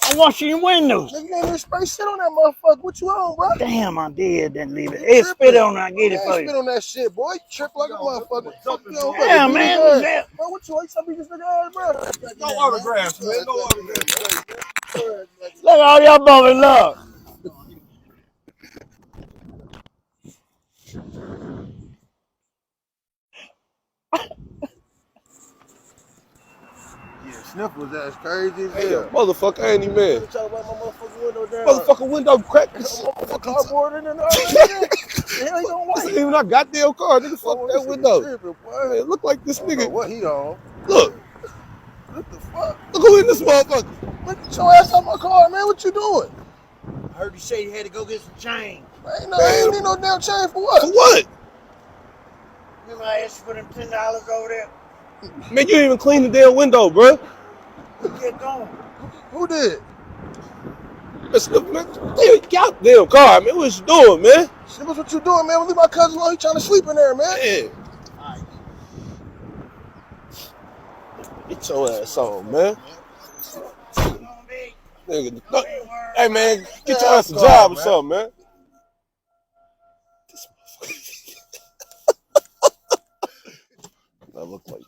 I'm washing your windows. Nigga, you ain't even spray shit on that motherfucker. What you on, bro? Damn, I did. Then leave it. Hey, spit on it. I get it for you. Spit on that shit, boy. You trip like a motherfucker. Yeah, man. What's that? Bro, what you trying to beat this nigga ass, bro? No autographs, man. No autographs. Look at all y'all brothers. Look. Yeah, sniffles, that's crazy as Hey, hell. motherfucker, ain't he man? Motherfucking window down. Motherfucking window crack. Motherfucking cardboard in there already. The hell you don't This like? ain't even our goddamn car, nigga. Fuck that window. Tripping, Man, it look like this nigga. What he on? Look. What the fuck? Look who in this motherfucker. Get your ass out my car, man. What you doing? I heard you say you had to go get some change. I ain't need no damn chain for what? For what? Remember I asked you for them $10 over there? Man, you didn't even clean the damn window, bro. Get going. Who did? Man, goddamn car, man. What you doing, man? Sniffles, what you doing, man? Leave my cousin alone. He trying to sleep in there, man. Man. Get your ass on, man. Nigga, hey, man, get your ass a job or something, man. This motherfucker. I look like